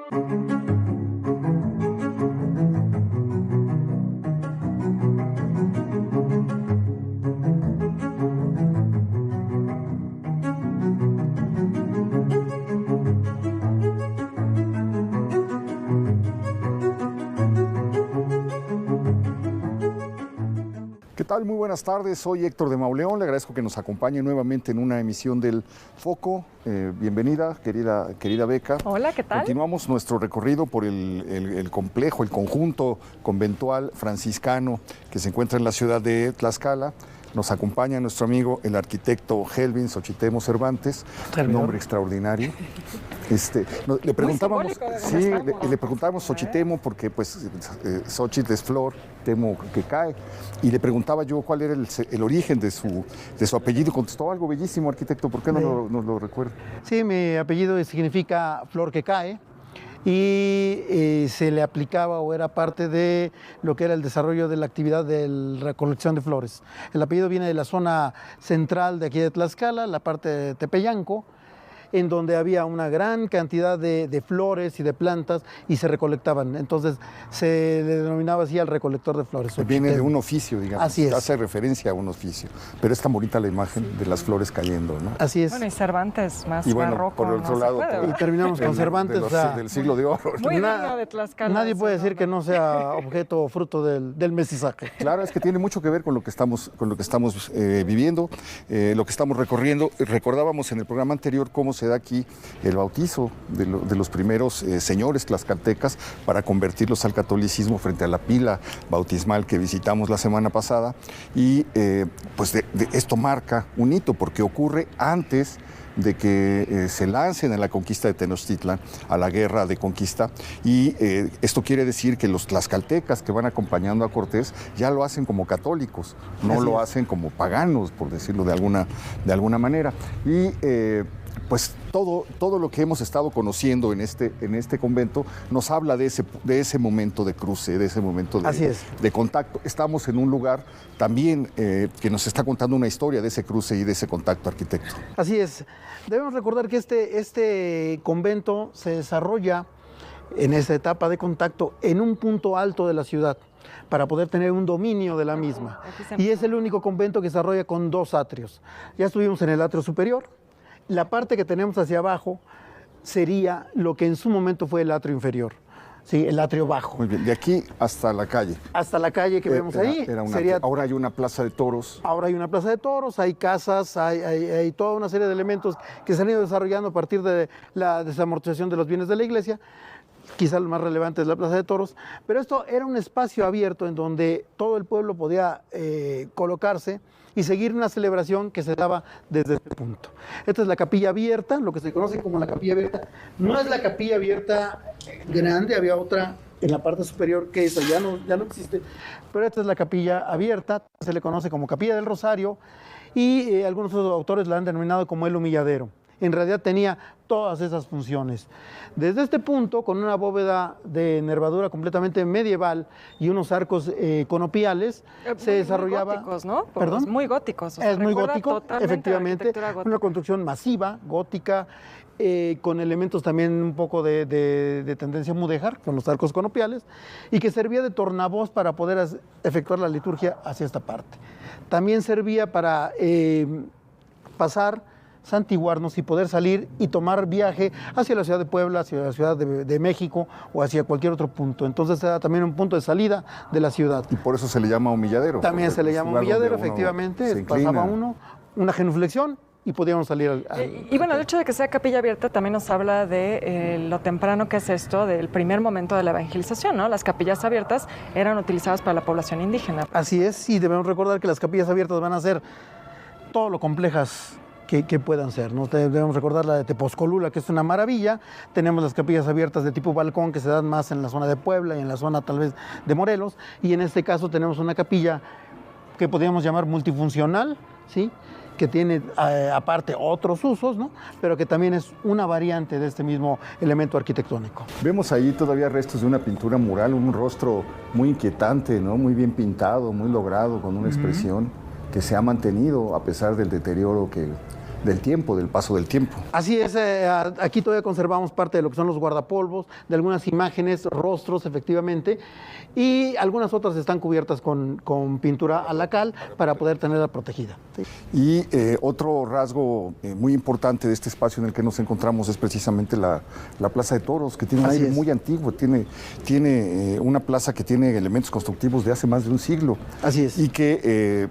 ¿Qué tal? Muy buenas tardes, soy Héctor de Mauleón, le agradezco que nos acompañe nuevamente en una emisión del Foco. Bienvenida, querida Beca. Hola, ¿qué tal? Continuamos nuestro recorrido por el complejo, el conjunto conventual franciscano que se encuentra en la ciudad de Tlaxcala. Nos acompaña nuestro amigo, el arquitecto Helvin Xochitemo Cervantes, un hombre extraordinario. Le preguntábamos, le preguntábamos Xochitemo porque pues Xochitl es flor, Temo que cae, y le preguntaba yo cuál era el origen de su apellido, y contestó algo bellísimo, arquitecto, ¿por qué no nos lo recuerda? Sí, mi apellido significa flor que cae, y se le aplicaba o era parte de lo que era el desarrollo de la actividad de la recolección de flores. El apellido viene de la zona central de aquí de Tlaxcala, la parte de Tepeyanco, en donde había una gran cantidad de flores y de plantas y se recolectaban. Entonces se le denominaba así al recolector de flores. Viene de un oficio, digamos. Así es. Hace referencia a un oficio. Pero es tan bonita la imagen de las flores cayendo, ¿no? Así es. Bueno, y Cervantes más y bueno, barroco. por el otro lado, y terminamos con Cervantes. Del siglo de oro. Muy digno de Tlaxcala. Nadie puede decir que no sea objeto o fruto del mestizaje. Claro, es que tiene mucho que ver con lo que estamos viviendo, lo que estamos recorriendo. Recordábamos en el programa anterior cómo se da aquí el bautizo de los primeros señores tlaxcaltecas para convertirlos al catolicismo frente a la pila bautismal que visitamos la semana pasada. Y pues esto marca un hito porque ocurre antes de que se lancen a la conquista de Tenochtitlan, a la guerra de conquista, y esto quiere decir que los tlaxcaltecas que van acompañando a Cortés ya lo hacen como católicos, no lo hacen como paganos, por decirlo de alguna manera. Y pues todo lo que hemos estado conociendo en este convento nos habla de ese momento de cruce, de ese momento de contacto. Estamos en un lugar también que nos está contando una historia de ese cruce y de ese contacto, arquitecto. Así es. Debemos recordar que este convento se desarrolla en esta etapa de contacto en un punto alto de la ciudad para poder tener un dominio de la misma. Y es el único convento que se desarrolla con 2 atrios. Ya estuvimos en el atrio superior. La parte que tenemos hacia abajo sería lo que en su momento fue el atrio inferior, ¿sí? El atrio bajo. Muy bien, de aquí hasta la calle. Hasta la calle que vemos ahí. Ahora hay una plaza de toros. Ahora hay una plaza de toros, hay casas, hay toda una serie de elementos que se han ido desarrollando a partir de la desamortización de los bienes de la iglesia. Quizá lo más relevante es la plaza de toros, pero esto era un espacio abierto en donde todo el pueblo podía colocarse y seguir una celebración que se daba desde este punto. Esta es la capilla abierta, lo que se conoce como la capilla abierta. No es la capilla abierta grande, había otra en la parte superior que esa ya no existe, pero esta es la capilla abierta, se le conoce como Capilla del Rosario y algunos otros autores la han denominado como el humilladero. En realidad tenía todas esas funciones. Desde este punto, con una bóveda de nervadura completamente medieval y unos arcos conopiales, se desarrollaba... Muy góticos, ¿no? ¿Perdón? Muy góticos. Es muy gótico, efectivamente. Una construcción masiva, gótica, con elementos también un poco de tendencia mudéjar, con los arcos conopiales, y que servía de tornavoz para poder efectuar la liturgia hacia esta parte. También servía para pasar, santiguarnos y poder salir y tomar viaje hacia la ciudad de Puebla, hacia la ciudad de México o hacia cualquier otro punto. Entonces era también un punto de salida de la ciudad. Y por eso se le llama humilladero. También se le llama humilladero, efectivamente. Pasaba uno, una genuflexión y podíamos salir Y bueno, el hecho de que sea capilla abierta también nos habla de lo temprano que es esto, del primer momento de la evangelización, ¿no? Las capillas abiertas eran utilizadas para la población indígena. Así es, y debemos recordar que las capillas abiertas van a ser todo lo complejas que puedan ser, ¿no? Debemos recordar la de Tepozcolula, que es una maravilla. Tenemos las capillas abiertas de tipo balcón que se dan más en la zona de Puebla y en la zona tal vez de Morelos. Y en este caso tenemos una capilla que podríamos llamar multifuncional, ¿sí? Que tiene aparte otros usos, ¿no? Pero que también es una variante de este mismo elemento arquitectónico. Vemos ahí todavía restos de una pintura mural, un rostro muy inquietante, ¿no? Muy bien pintado, muy logrado, con una expresión que se ha mantenido a pesar del deterioro del tiempo, del paso del tiempo. Así es, aquí todavía conservamos parte de lo que son los guardapolvos, de algunas imágenes, rostros efectivamente, y algunas otras están cubiertas con pintura a la cal para poder tenerla protegida. ¿Sí? Y otro rasgo muy importante de este espacio en el que nos encontramos es precisamente la Plaza de Toros, que tiene un aire muy antiguo, tiene una plaza que tiene elementos constructivos de hace más de un siglo. Así es. Y que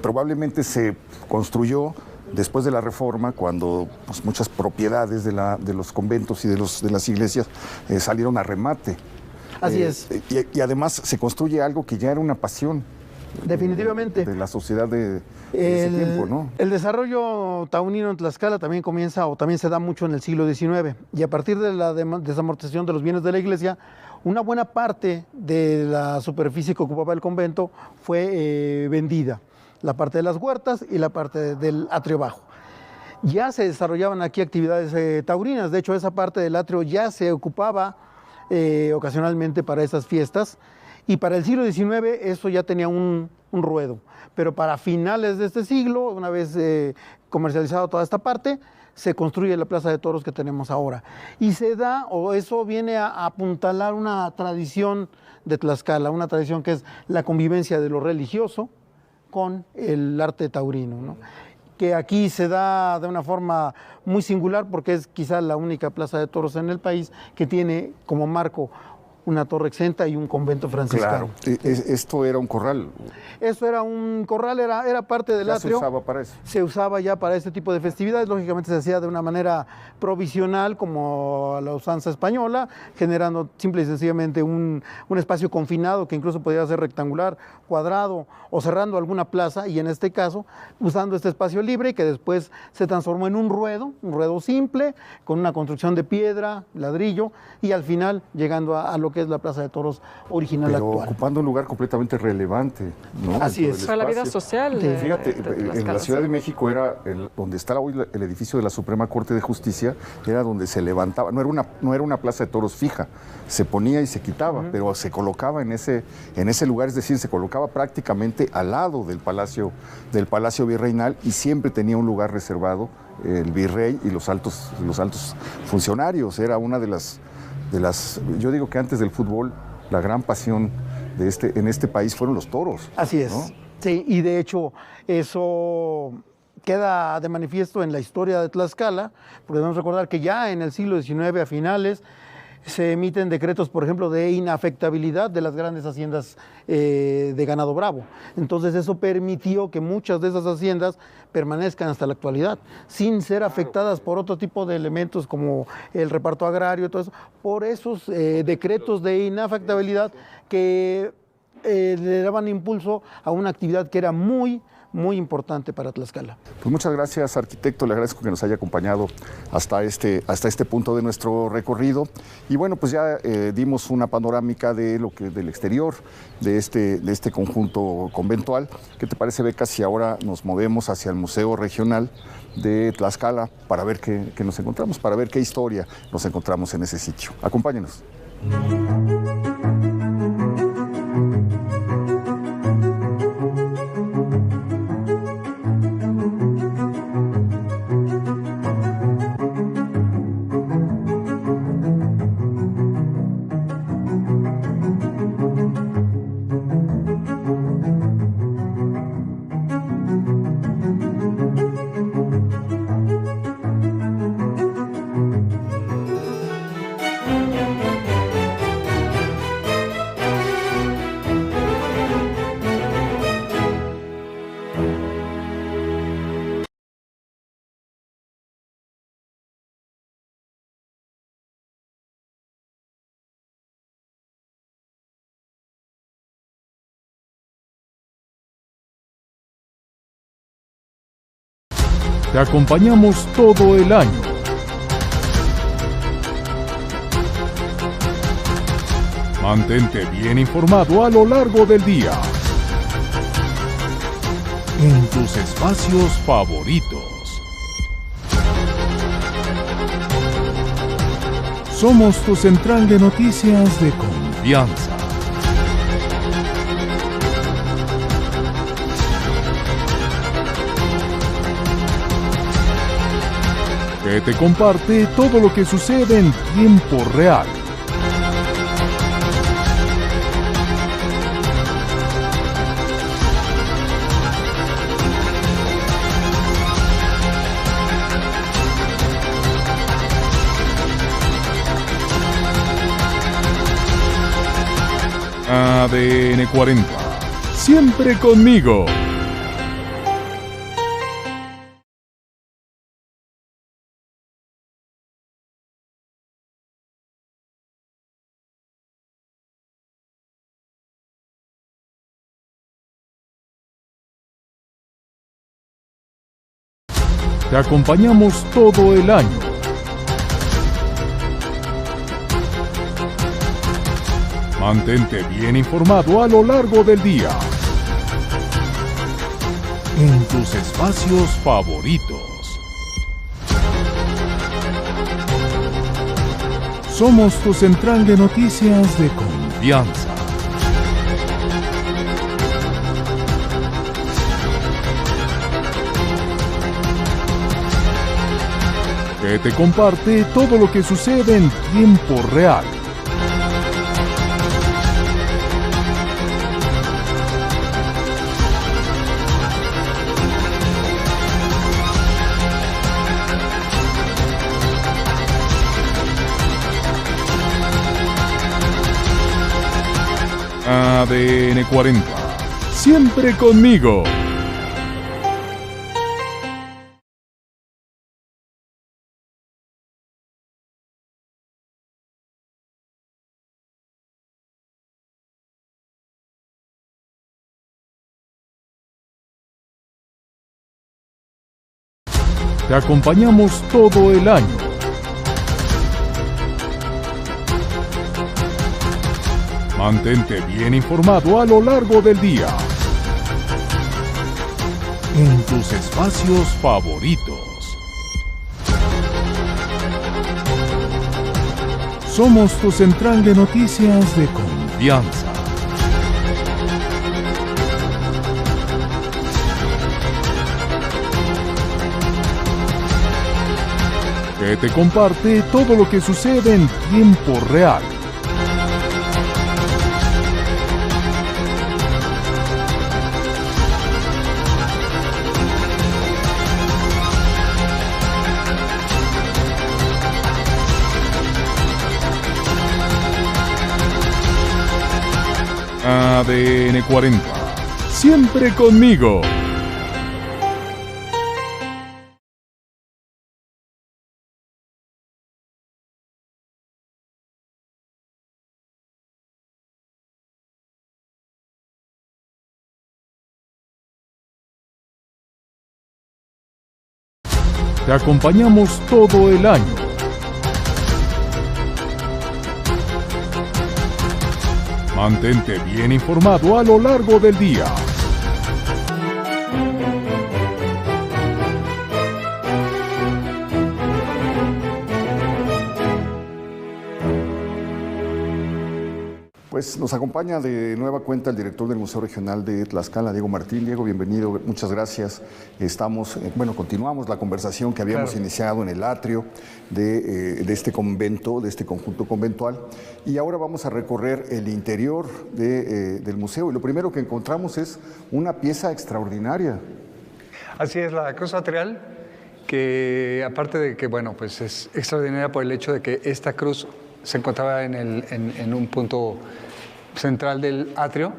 probablemente se construyó después de la Reforma, cuando pues, muchas propiedades de los conventos y de las iglesias salieron a remate. Así es. Y además se construye algo que ya era una pasión. Definitivamente. De la sociedad de ese tiempo, ¿no? El desarrollo taurino en Tlaxcala también comienza o también se da mucho en el siglo XIX. Y a partir de la desamortización de los bienes de la iglesia, una buena parte de la superficie que ocupaba el convento fue vendida. La parte de las huertas y la parte del atrio bajo. Ya se desarrollaban aquí actividades taurinas. De hecho, esa parte del atrio ya se ocupaba ocasionalmente para esas fiestas. Y para el siglo XIX eso ya tenía un ruedo. Pero para finales de este siglo, una vez comercializado toda esta parte, se construye la Plaza de Toros que tenemos ahora. Y se da, o eso viene a apuntalar una tradición de Tlaxcala, una tradición que es la convivencia de lo religioso con el arte taurino, ¿no? Que aquí se da de una forma muy singular porque es quizá la única Plaza de Toros en el país que tiene como marco una torre exenta y un convento franciscano. Claro, esto era un corral. Eso era un corral, era parte del atrio. ¿Se usaba para eso? Se usaba ya para este tipo de festividades, lógicamente se hacía de una manera provisional como a la usanza española, generando simple y sencillamente un espacio confinado que incluso podía ser rectangular, cuadrado o cerrando alguna plaza, y en este caso usando este espacio libre que después se transformó en un ruedo simple, con una construcción de piedra, ladrillo, y al final llegando a lo que es la Plaza de Toros original actual. Ocupando un lugar completamente relevante, ¿no? Así es. Para la vida social. Fíjate, en la Ciudad de México era donde está hoy el edificio de la Suprema Corte de Justicia, era donde se levantaba, no era una Plaza de Toros fija, se ponía y se quitaba, pero se colocaba en ese lugar, es decir, se colocaba prácticamente al lado del Palacio Virreinal, y siempre tenía un lugar reservado el virrey y los altos funcionarios. Era una de las, yo digo que antes del fútbol, la gran pasión en este país fueron los toros. Así es, ¿no? Sí, y de hecho eso queda de manifiesto en la historia de Tlaxcala, porque debemos recordar que ya en el siglo XIX a finales se emiten decretos, por ejemplo, de inafectabilidad de las grandes haciendas de ganado bravo. Entonces eso permitió que muchas de esas haciendas permanezcan hasta la actualidad, sin ser afectadas por otro tipo de elementos como el reparto agrario y todo eso, por esos decretos de inafectabilidad que le daban impulso a una actividad que era muy importante para Tlaxcala. Pues muchas gracias, arquitecto, le agradezco que nos haya acompañado hasta este punto de nuestro recorrido. Y bueno, pues ya dimos una panorámica del exterior de este conjunto conventual. ¿Qué te parece, Beca, si ahora nos movemos hacia el Museo Regional de Tlaxcala para ver qué nos encontramos, para ver qué historia nos encontramos en ese sitio? Acompáñenos. Te acompañamos todo el año. Mantente bien informado a lo largo del día. En tus espacios favoritos. Somos tu central de noticias de confianza. que te comparte todo lo que sucede en tiempo real. ADN 40. Siempre conmigo. Te acompañamos todo el año. Mantente bien informado a lo largo del día. En tus espacios favoritos. Somos tu central de noticias de confianza. Que te comparte todo lo que sucede en tiempo real. ADN 40. Siempre conmigo. Te acompañamos todo el año. Mantente bien informado a lo largo del día. En tus espacios favoritos. Somos tu central de noticias de confianza. Que te comparte todo lo que sucede en tiempo real. ADN 40. Siempre conmigo. Te acompañamos todo el año. Mantente bien informado a lo largo del día. Pues nos acompaña de nueva cuenta el director del Museo Regional de Tlaxcala, Diego Martín. Diego, bienvenido, muchas gracias. Continuamos la conversación que habíamos iniciado en el atrio de este convento, de este conjunto conventual, y ahora vamos a recorrer el interior del museo. Y lo primero que encontramos es una pieza extraordinaria. Así es, la cruz atrial, que aparte de que, bueno, pues es extraordinaria por el hecho de que esta cruz se encontraba en un punto central del atrio,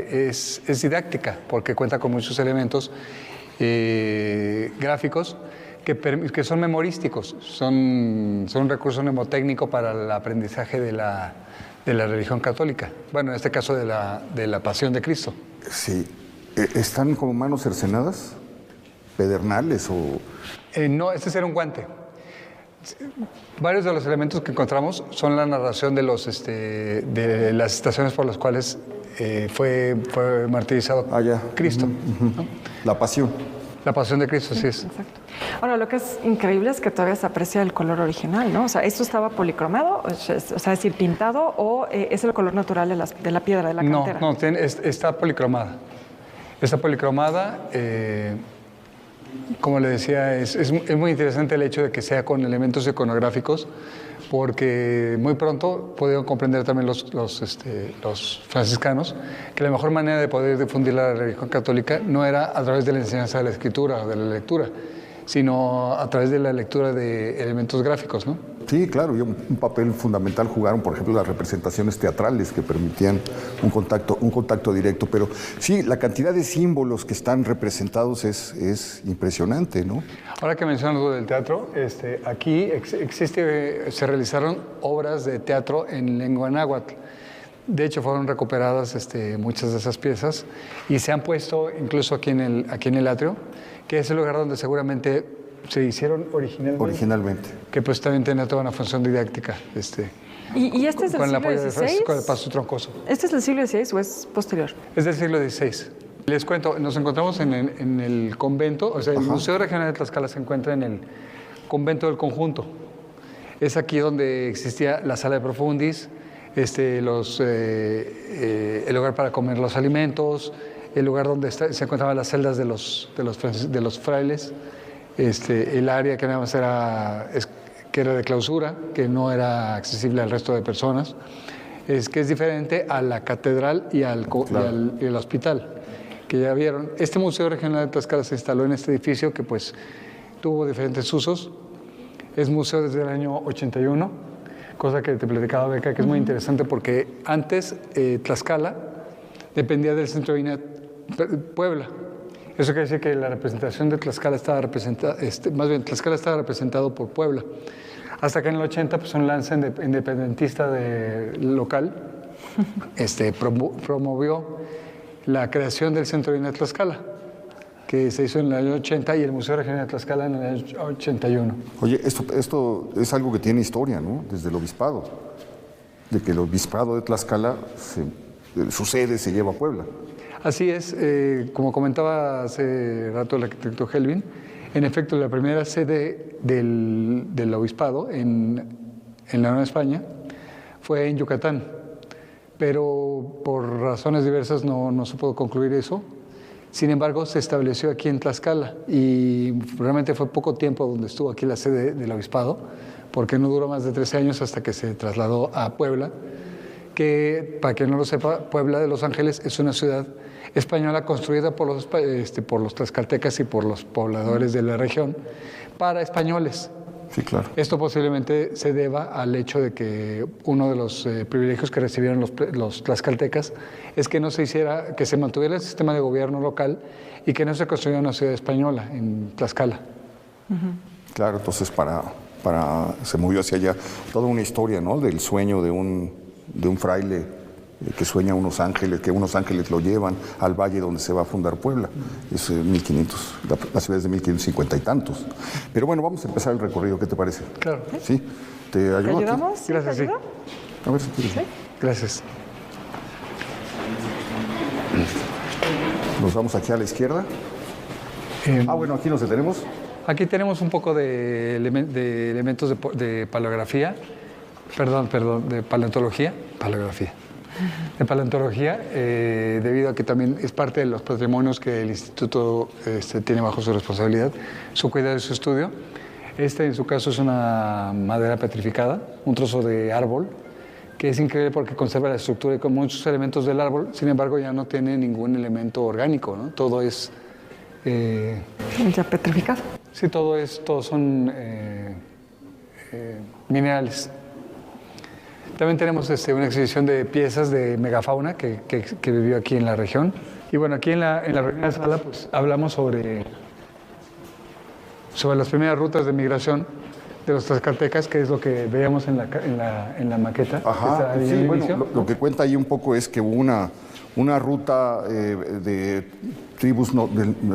es didáctica, porque cuenta con muchos elementos gráficos que son memorísticos, son un recurso mnemotécnico para el aprendizaje de la religión católica. Bueno, en este caso de la Pasión de Cristo. Sí. ¿Están como manos cercenadas? ¿Pedernales o...? No, este era un guante. Varios de los elementos que encontramos son la narración de las estaciones por las cuales fue martirizado Cristo. Uh-huh. La pasión. La pasión de Cristo, sí es. Exacto. Ahora, lo que es increíble es que todavía se aprecia el color original, ¿no? O sea, ¿esto estaba policromado? O sea, es decir, pintado, o es el color natural de la piedra, de la cantera? No, está policromada. Está policromada. como le decía, es muy interesante el hecho de que sea con elementos iconográficos, porque muy pronto pudieron comprender también los franciscanos que la mejor manera de poder difundir la religión católica no era a través de la enseñanza de la escritura o de la lectura, sino a través de la lectura de elementos gráficos, ¿no? Sí, claro, y un papel fundamental jugaron, por ejemplo, las representaciones teatrales que permitían un contacto directo, pero sí, la cantidad de símbolos que están representados es impresionante, ¿no? Ahora que mencionas algo del teatro, aquí se realizaron obras de teatro en lengua náhuatl. De hecho, fueron recuperadas muchas de esas piezas y se han puesto incluso aquí en el atrio, que es el lugar donde seguramente se hicieron originalmente. Que pues también tenía toda una función didáctica. ¿Y este es del siglo XVI? Con el paso troncoso. ¿Este es del siglo XVI o es posterior? Es del siglo XVI. Les cuento, nos encontramos en el convento, o sea, el Museo Regional de Tlaxcala se encuentra en el convento del conjunto. Es aquí donde existía la sala de profundis, el lugar para comer los alimentos, el lugar donde se encontraban las celdas de los frailes, el área que nada más que era de clausura, que no era accesible al resto de personas, que es diferente a la catedral y al hospital, que ya vieron. Este Museo Regional de Tlaxcala se instaló en este edificio que pues tuvo diferentes usos. Es museo desde el año 81, cosa que te platicaba, Beca, que es muy interesante porque antes Tlaxcala dependía del centro de INAH Puebla. Eso quiere decir que la representación de Tlaxcala estaba representada, Tlaxcala estaba representado por Puebla. Hasta que en el 80, pues un lance independentista local promovió la creación del Centro de INAH Tlaxcala, que se hizo en el año 80 y el Museo Regional de Tlaxcala en el año 81. Oye, esto es algo que tiene historia, ¿no? Desde el obispado, de que el obispado de Tlaxcala, su sede se lleva a Puebla. Así es, como comentaba hace rato el arquitecto Helvin, en efecto la primera sede del obispado en la Nueva España fue en Yucatán, pero por razones diversas no se pudo concluir eso. Sin embargo, se estableció aquí en Tlaxcala y realmente fue poco tiempo donde estuvo aquí la sede del obispado, porque no duró más de 13 años hasta que se trasladó a Puebla, que, para quien no lo sepa, Puebla de Los Ángeles es una ciudad española construida por los tlaxcaltecas y por los pobladores de la región para españoles. Sí, claro. Esto posiblemente se deba al hecho de que uno de los privilegios que recibieron los tlaxcaltecas es que que se mantuviera el sistema de gobierno local y que no se construyera una ciudad española en Tlaxcala. Claro, entonces se movió hacia allá toda una historia, ¿no? Del sueño de un fraile que sueña unos ángeles, que unos ángeles lo llevan al valle donde se va a fundar Puebla. Es 1500, la ciudad es de 1550 y tantos. Pero bueno, vamos a empezar el recorrido, ¿qué te parece? Claro. ¿Sí? ¿Te ayudo? ¿Te ayudamos? ¿Sí? Gracias, sí. A ver si quieres. ¿Sí? Gracias. Nos vamos aquí a la izquierda. Bueno, aquí nos detenemos. Aquí tenemos un poco de elementos de paleografía, de paleontología, de paleontología, debido a que también es parte de los patrimonios que el Instituto tiene bajo su responsabilidad, su cuidado y su estudio. En su caso es una madera petrificada, un trozo de árbol, que es increíble porque conserva la estructura y con muchos elementos del árbol, sin embargo ya no tiene ningún elemento orgánico, ¿no? Todo es... ya petrificado. Sí, todos son minerales. También tenemos una exhibición de piezas de megafauna que vivió aquí en la región. Y bueno, aquí en la primera sala pues, hablamos sobre las primeras rutas de migración de los tlaxcaltecas, que es lo que veíamos en la maqueta. Ajá, sí, bueno, lo que cuenta ahí un poco es que hubo una ruta de tribus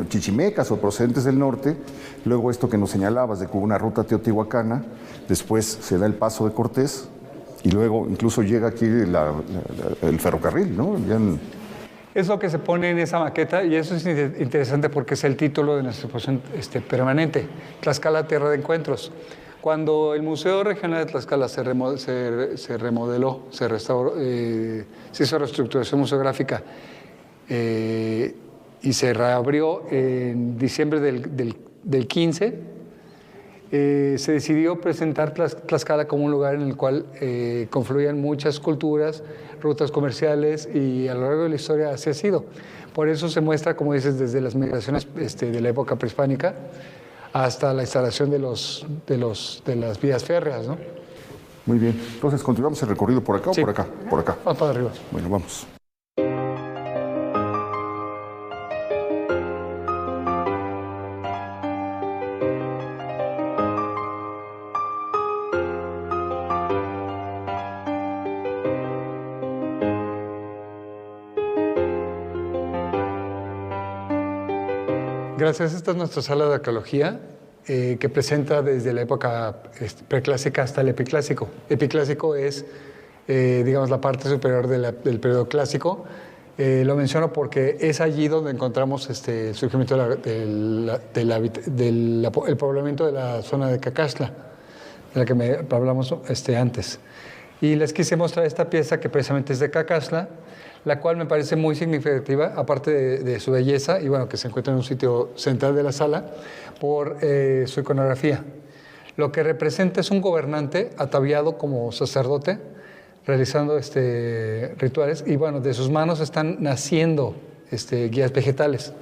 chichimecas o procedentes del norte, luego esto que nos señalabas de que hubo una ruta teotihuacana, después se da el paso de Cortés y luego incluso llega aquí el ferrocarril, ¿no? Es lo que se pone en esa maqueta y eso es interesante porque es el título de nuestra exposición permanente, Tlaxcala, Tierra de Encuentros. Cuando el Museo Regional de Tlaxcala se remodeló, se restauró, se hizo reestructuración museográfica y se reabrió en diciembre del XV, se decidió presentar Tlaxcala como un lugar en el cual confluían muchas culturas, rutas comerciales, y a lo largo de la historia así ha sido. Por eso se muestra, como dices, desde las migraciones de la época prehispánica hasta la instalación de las vías férreas, ¿no? Muy bien. Entonces, ¿continuamos el recorrido por acá o Sí. por acá? Por acá. Vamos para arriba. Bueno, vamos. Gracias. Esta es nuestra sala de arqueología, que presenta desde la época preclásica hasta el epiclásico. Epiclásico es, digamos, la parte superior del periodo clásico. Lo menciono porque es allí donde encontramos el surgimiento del poblamiento de la zona de Cacaxtla, de la que hablamos antes. Y les quise mostrar esta pieza que precisamente es de Cacaxtla, la cual me parece muy significativa, aparte de su belleza, y bueno, que se encuentra en un sitio central de la sala, por su iconografía. Lo que representa es un gobernante ataviado como sacerdote, realizando rituales, y bueno, de sus manos están naciendo guías vegetales.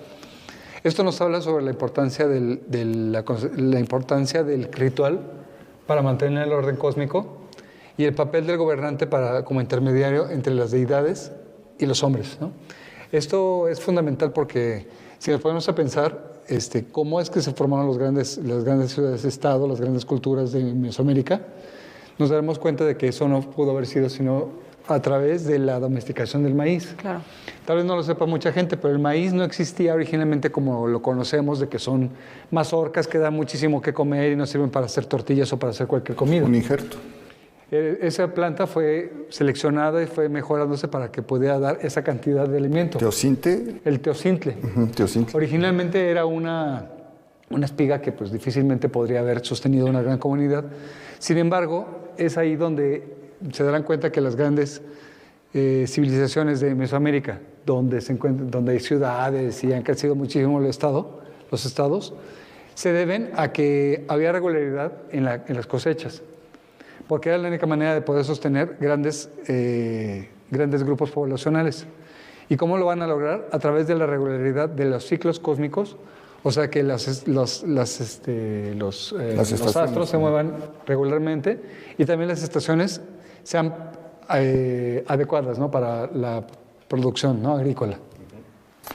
Esto nos habla sobre la importancia la importancia del ritual para mantener el orden cósmico y el papel del gobernante como intermediario entre las deidades y los hombres, ¿no? Esto es fundamental porque si nos ponemos a pensar cómo es que se formaron las grandes ciudades-estado, las grandes culturas de Mesoamérica, nos daremos cuenta de que eso no pudo haber sido sino a través de la domesticación del maíz. Claro. Tal vez no lo sepa mucha gente, pero el maíz no existía originalmente como lo conocemos, de que son mazorcas que dan muchísimo que comer y no sirven para hacer tortillas o para hacer cualquier comida. Un injerto. Esa planta fue seleccionada y fue mejorándose para que pudiera dar esa cantidad de alimento. Teocinte. El teocintle. Teocinte. Originalmente era una espiga que pues difícilmente podría haber sostenido una gran comunidad. Sin embargo, es ahí donde se darán cuenta que las grandes civilizaciones de Mesoamérica, donde hay ciudades y han crecido muchísimo los estados, se deben a que había regularidad en las cosechas, porque era la única manera de poder sostener grandes grupos poblacionales. ¿Y cómo lo van a lograr? A través de la regularidad de los ciclos cósmicos, o sea que los astros se muevan regularmente y también las estaciones sean adecuadas, ¿no?, para la producción, ¿no?, agrícola.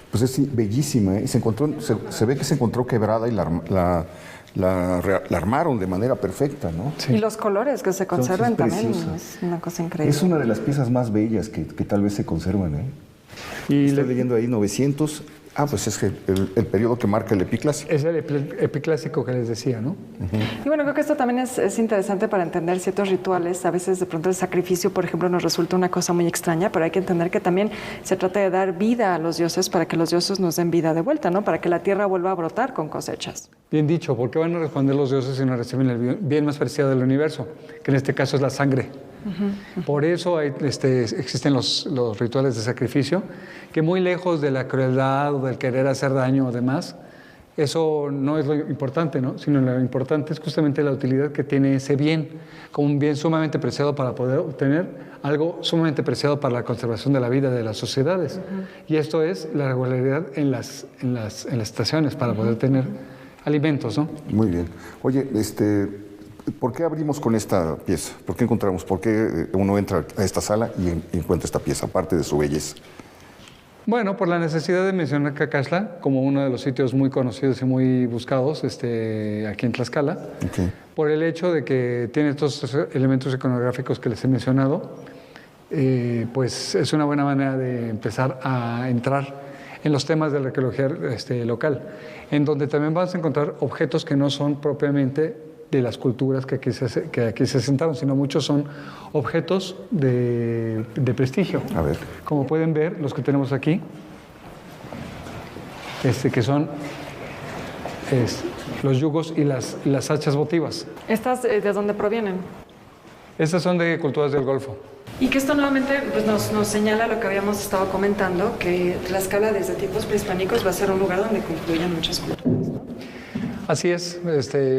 Pues es bellísima, ¿eh? Se ve que se encontró quebrada y la armaron de manera perfecta, ¿no? Sí. Y los colores que se conservan también es una cosa increíble. Es una de las piezas más bellas que tal vez se conservan, ¿eh? Y estoy leyendo ahí 900. Pues es el periodo que marca el epiclásico. Es el epiclásico que les decía, ¿no? Y bueno, creo que esto también es interesante para entender ciertos rituales. A veces de pronto el sacrificio, por ejemplo, nos resulta una cosa muy extraña, pero hay que entender que también se trata de dar vida a los dioses para que los dioses nos den vida de vuelta, ¿no? Para que la tierra vuelva a brotar con cosechas. Bien dicho, ¿por qué van a responder los dioses si no reciben el bien más preciado del universo? Que en este caso es la sangre. Por eso existen los rituales de sacrificio, que muy lejos de la crueldad o del querer hacer daño o demás, eso no es lo importante, ¿no? Sino lo importante es justamente la utilidad que tiene ese bien, como un bien sumamente preciado para poder obtener algo sumamente preciado para la conservación de la vida de las sociedades. Y esto es la regularidad en las estaciones para poder tener alimentos, ¿no? Muy bien. Oye, ¿por qué abrimos con esta pieza? ¿Por qué encontramos? ¿Por qué uno entra a esta sala y encuentra esta pieza, aparte de su belleza? Bueno, por la necesidad de mencionar Cacaxtla como uno de los sitios muy conocidos y muy buscados aquí en Tlaxcala, por el hecho de que tiene estos elementos iconográficos que les he mencionado, pues es una buena manera de empezar a entrar en los temas de la arqueología local, en donde también vas a encontrar objetos que no son propiamente de las culturas que aquí se asentaron, sino muchos son objetos de prestigio. A ver. Como pueden ver, los que tenemos aquí, que son los yugos y las hachas votivas. ¿Estas de dónde provienen? Estas son de culturas del Golfo. Y que esto nuevamente pues, nos señala lo que habíamos estado comentando, que Tlaxcala desde tiempos prehispánicos va a ser un lugar donde confluyen muchas culturas, ¿no? Así es,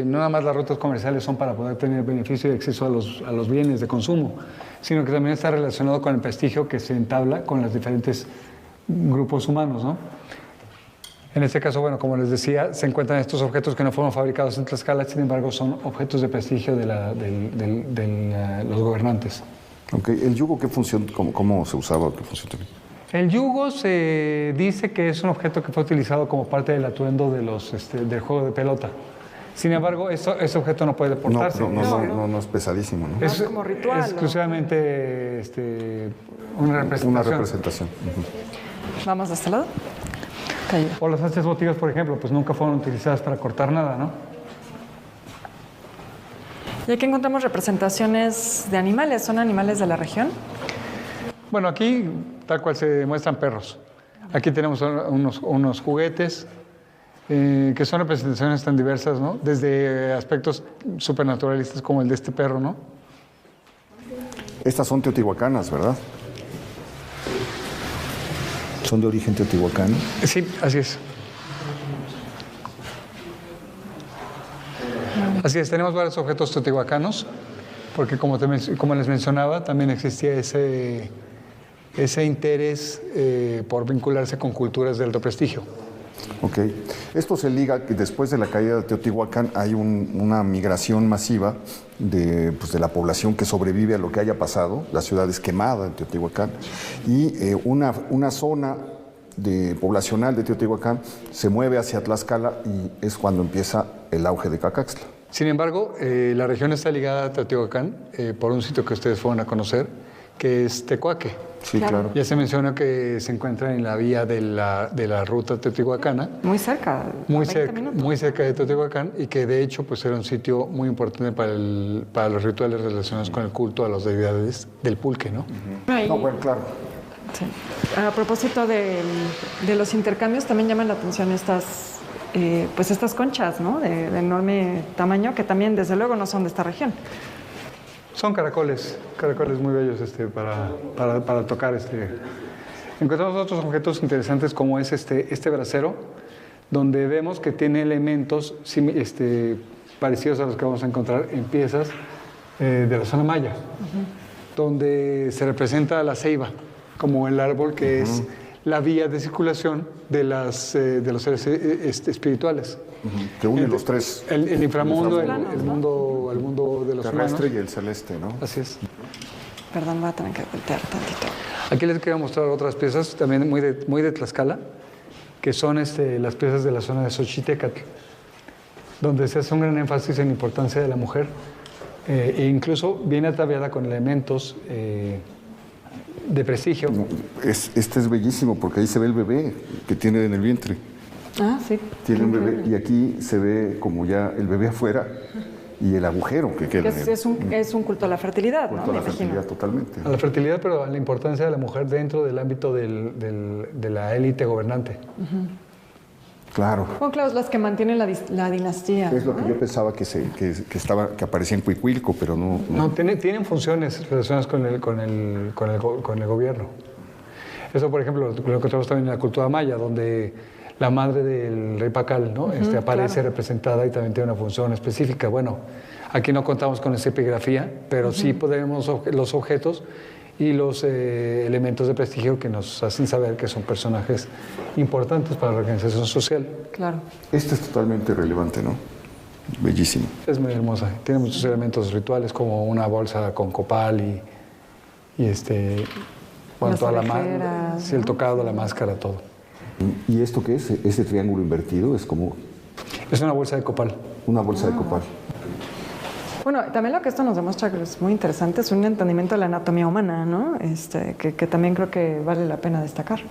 no nada más las rutas comerciales son para poder tener beneficio y acceso a los bienes de consumo, sino que también está relacionado con el prestigio que se entabla con los diferentes grupos humanos, ¿no? En este caso, bueno, como les decía, se encuentran estos objetos que no fueron fabricados en Tlaxcala, sin embargo, son objetos de prestigio de los gobernantes. Ok, ¿el yugo qué función, cómo se usaba, qué función tenía? El yugo se dice que es un objeto que fue utilizado como parte del atuendo del juego de pelota. Sin embargo, ese objeto no puede deportarse. No es pesadísimo, ¿no? Es como ritual. Exclusivamente una representación. Una representación. Vamos de este lado. O las hachas votivas, por ejemplo, pues nunca fueron utilizadas para cortar nada, ¿no? Y aquí encontramos representaciones de animales. ¿Son animales de la región? Bueno, aquí tal cual se muestran perros. Aquí tenemos unos juguetes que son representaciones tan diversas, ¿no? Desde aspectos supernaturalistas como el de este perro, ¿no? Estas son teotihuacanas, ¿verdad? ¿Son de origen teotihuacano? Sí, así es. Así es, tenemos varios objetos teotihuacanos, porque como les mencionaba, también existía ese interés por vincularse con culturas de alto prestigio. Ok. Esto se liga que después de la caída de Teotihuacán hay una migración masiva de la población que sobrevive a lo que haya pasado. La ciudad es quemada en Teotihuacán y una zona poblacional de Teotihuacán se mueve hacia Tlaxcala y es cuando empieza el auge de Cacaxtla. Sin embargo, la región está ligada a Teotihuacán por un sitio que ustedes fueron a conocer, que es Tecuaque. Sí, claro. Ya se menciona que se encuentra en la vía de la ruta teotihuacana. Muy cerca. Muy cerca de Teotihuacán y que de hecho pues era un sitio muy importante para los rituales relacionados con el culto a las deidades del pulque, ¿no? No, bueno, claro. Sí. A propósito de los intercambios, también llaman la atención estas conchas, ¿no? De enorme tamaño, que también desde luego no son de esta región. Son caracoles muy bellos para tocar. Encontramos otros objetos interesantes como es este brasero, donde vemos que tiene elementos parecidos a los que vamos a encontrar en piezas de la zona maya, donde se representa la ceiba como el árbol que es la vía de circulación de los seres espirituales. Que une los tres. El inframundo, el mundo de los humanos. Terrestre y el celeste, ¿no? Así es. Perdón, voy a tener que voltear tantito. Aquí les quiero mostrar otras piezas, también muy de Tlaxcala, que son las piezas de la zona de Xochitecatl, donde se hace un gran énfasis en la importancia de la mujer, e incluso viene ataviada con elementos de prestigio. Este es bellísimo porque ahí se ve el bebé que tiene en el vientre. Ah, sí. Tiene un bebé y aquí se ve como ya el bebé afuera y el agujero que queda. Es un culto a la fertilidad, culto ¿no? a la Me imagino. fertilidad totalmente. A la fertilidad, pero a la importancia de la mujer dentro del ámbito de la élite gobernante. Claro. Bueno, claro, las que mantienen la dinastía. Es lo que yo pensaba que aparecía en Cuicuilco, pero no. No, tienen funciones relacionadas con el gobierno. Eso, por ejemplo, lo encontramos también en la cultura maya, donde la madre del rey Pacal, ¿no? Aparece representada y también tiene una función específica. Bueno, aquí no contamos con esa epigrafía, pero sí podemos los objetos y los elementos de prestigio que nos hacen saber que son personajes importantes para la organización social. Claro. Esta es totalmente relevante, ¿no? Bellísimo. Es muy hermosa. Tiene muchos elementos rituales como una bolsa con copal y bueno, toda la sí, el tocado, la máscara, todo. ¿Y esto qué es? ¿Ese triángulo invertido? Es como... Es una bolsa de copal. Una bolsa de copal. Bueno, también lo que esto nos demuestra que es muy interesante es un entendimiento de la anatomía humana, ¿no? Que también creo que vale la pena destacar.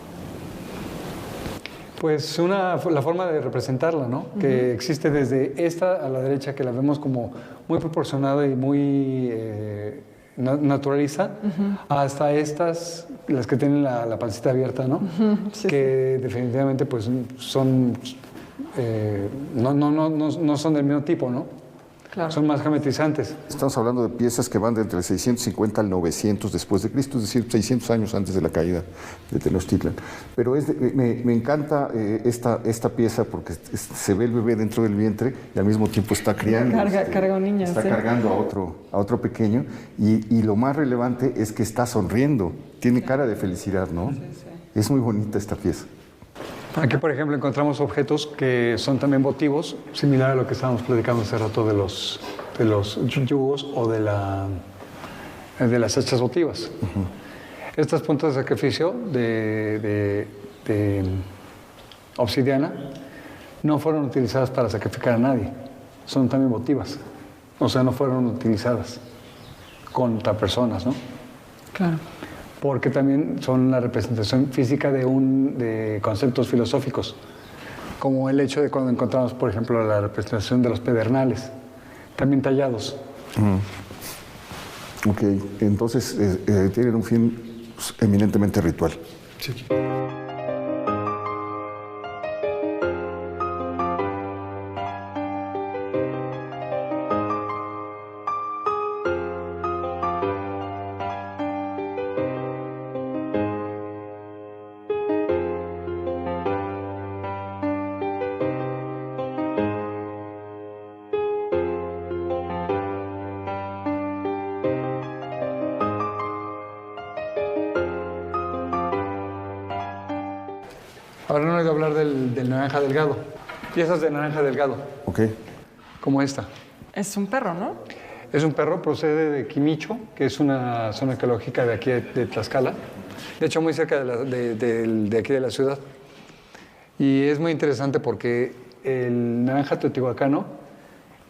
Pues la forma de representarla, ¿no? Que existe desde esta a la derecha, que la vemos como muy proporcionada y muy naturaliza, hasta estas, las que tienen la pancita abierta, ¿no? Sí, que sí. Definitivamente pues son no son del mismo tipo, ¿no? Claro. Son más geometrizantes. Estamos hablando de piezas que van de entre el 650 al 900 después de Cristo, es decir, 600 años antes de la caída de Tenochtitlan. Pero me encanta esta pieza porque se ve el bebé dentro del vientre y al mismo tiempo está criando. Carga un niño. Está sí. cargando a otro pequeño y lo más relevante es que está sonriendo, tiene cara de felicidad, ¿no? Sí, sí. Es muy bonita esta pieza. Aquí, por ejemplo, encontramos objetos que son también votivos, similar a lo que estábamos platicando hace rato de los yugos o de las hachas votivas. Estas puntas de sacrificio de obsidiana no fueron utilizadas para sacrificar a nadie, son también votivas, o sea, no fueron utilizadas contra personas, ¿no? Claro. Porque también son la representación física de conceptos filosóficos, como el hecho de cuando encontramos, por ejemplo, la representación de los pedernales, también tallados. Ok, entonces tienen un fin eminentemente ritual. Sí. Ahora no he oído hablar del naranja delgado. Piezas de naranja delgado, Ok. como esta. Es un perro, ¿no? Es un perro, procede de Quimicho, que es una zona arqueológica de aquí de Tlaxcala. De hecho, muy cerca de aquí de la ciudad. Y es muy interesante porque el naranja teotihuacano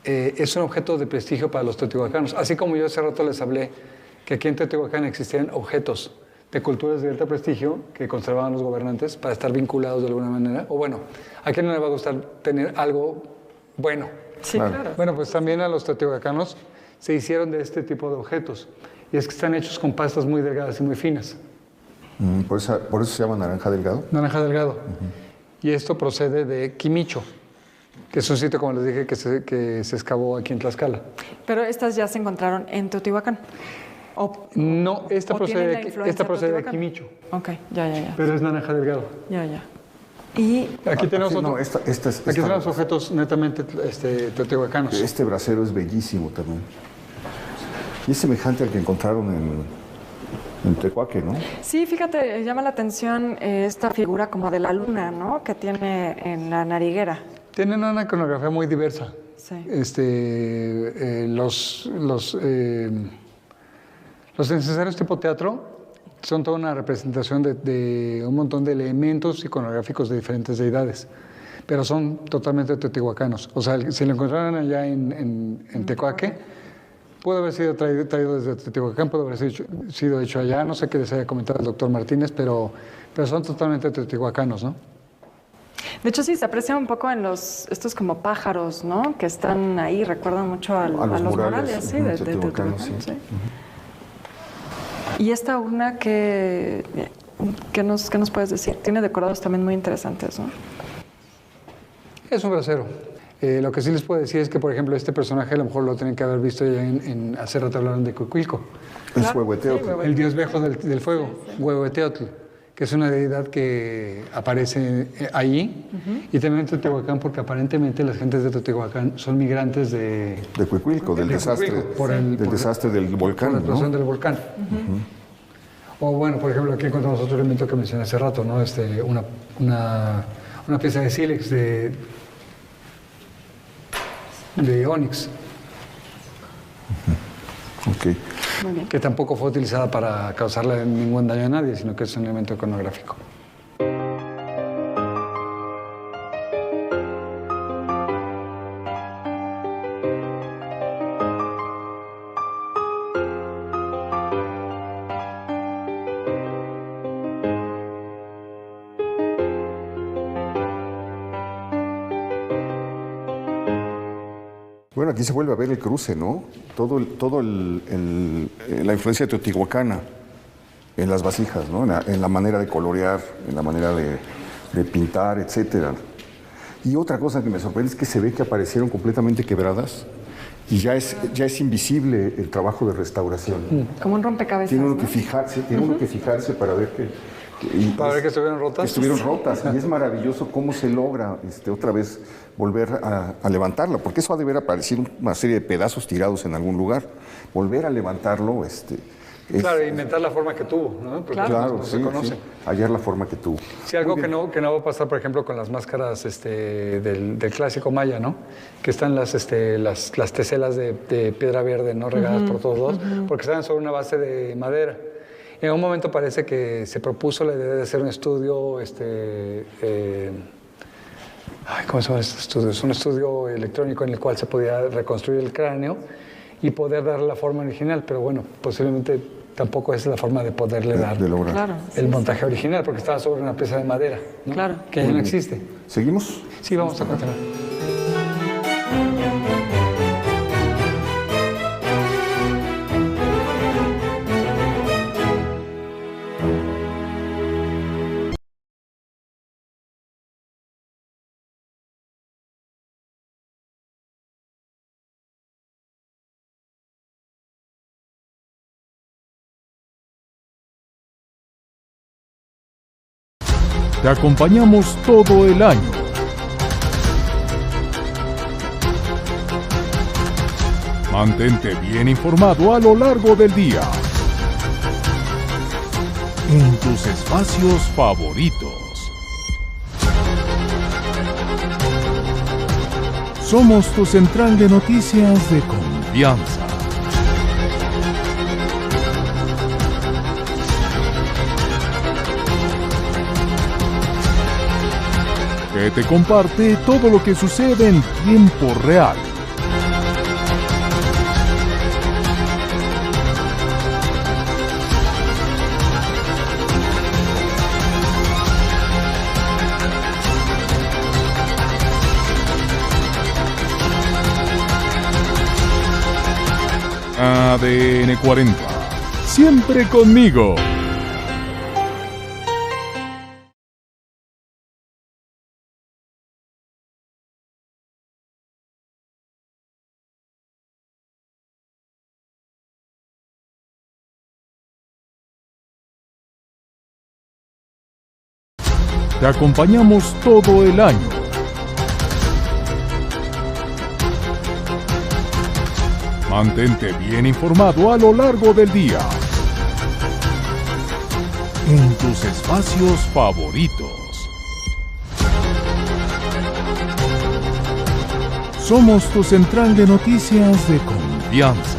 es un objeto de prestigio para los teotihuacanos. Así como yo hace rato les hablé que aquí en Teotihuacán existían objetos de culturas de alto prestigio que conservaban los gobernantes para estar vinculados de alguna manera. O bueno, ¿a quién no le va a gustar tener algo bueno? Sí, claro. Bueno, pues también a los teotihuacanos se hicieron de este tipo de objetos. Y es que están hechos con pastas muy delgadas y muy finas. Por eso se llama naranja delgado. Naranja delgado. Y esto procede de Quimicho, que es un sitio, como les dije, que se excavó aquí en Tlaxcala. Pero estas ya se encontraron en Teotihuacán. No, esta o tienen la procede influencia de Teotihuacán. Quimicho, Ok, ya. pero es naranja delgado. Ya. Y Aquí tenemos, No, aquí tenemos objetos netamente teotihuacanos. Este brasero es bellísimo también. Y es semejante al que encontraron en Tecuaque, ¿no? sí, fíjate, llama la atención esta figura como de la luna, ¿no? Que tiene en la nariguera. Tienen una iconografía muy diversa. Sí. Los incensarios tipo teatro son toda una representación de un montón de elementos iconográficos de diferentes deidades, pero son totalmente teotihuacanos. O sea, si lo encontraran allá en Tecuaque, pudo haber sido traído desde Teotihuacán, pudo haber sido hecho allá. No sé qué les haya comentado el doctor Martínez, pero son totalmente teotihuacanos, ¿no? De hecho, sí, se aprecia un poco en estos como pájaros, ¿no? Que están ahí, recuerdan mucho a los murales, sí, de Teotihuacán. Sí. Sí. Y esta urna, ¿qué nos puedes decir? Tiene decorados también muy interesantes, ¿no? Es un brasero. Lo que sí les puedo decir es que, por ejemplo, este personaje a lo mejor lo tienen que haber visto ya hace rato hablaron de Cuicuilco. Es Claro, Huehueteotl. sí, El dios viejo del fuego, Huehueteotl, que es una deidad que aparece ahí, y también en Teotihuacán, porque aparentemente las gentes de Teotihuacán son migrantes de Cuicuilco, del desastre. Cuicuilco, Del desastre del volcán, por la explosión ¿no? del volcán. O bueno, por ejemplo, aquí encontramos otro elemento que mencioné hace rato, ¿no? Una pieza de sílex de ónix, Ok. Muy bien. que tampoco fue utilizada para causarle ningún daño a nadie, sino que es un elemento iconográfico. Bueno, aquí se vuelve a ver el cruce, ¿no? La influencia teotihuacana en las vasijas, ¿no? En la manera de colorear, en la manera de pintar, etcétera. Y otra cosa que me sorprende es que se ve que aparecieron completamente quebradas y ya es invisible el trabajo de restauración. Como un rompecabezas. Tiene uno ¿no? que fijarse para ver para ver que estuvieron rotas. Que estuvieron rotas, y es maravilloso cómo se logra otra vez volver a levantarla, porque eso ha de haber aparecido una serie de pedazos tirados en algún lugar. Volver a levantarlo, claro, inventar la forma que tuvo, ¿no? Porque claro, no se conoce. Sí, hallar la forma que tuvo. Sí, algo que no va a pasar, por ejemplo, con las máscaras del clásico maya, ¿no? Que están las teselas de piedra verde, ¿no? Regadas por todos lados, porque están sobre una base de madera. En un momento parece que se propuso la idea de hacer un estudio, ¿cómo se llama este estudio? Es un estudio electrónico en el cual se podía reconstruir el cráneo y poder darle la forma original, pero bueno, posiblemente tampoco es la forma de poderle dar Claro, el montaje original, porque estaba sobre una pieza de madera, ¿no? Claro. Que ya no existe. ¿Seguimos? Sí, vamos a continuar. Te acompañamos todo el año. Mantente bien informado a lo largo del día. En tus espacios favoritos. Somos tu central de noticias de confianza. Que te comparte todo lo que sucede en tiempo real. ADN 40. Siempre conmigo. Te acompañamos todo el año. Mantente bien informado a lo largo del día. En tus espacios favoritos. Somos tu central de noticias de confianza.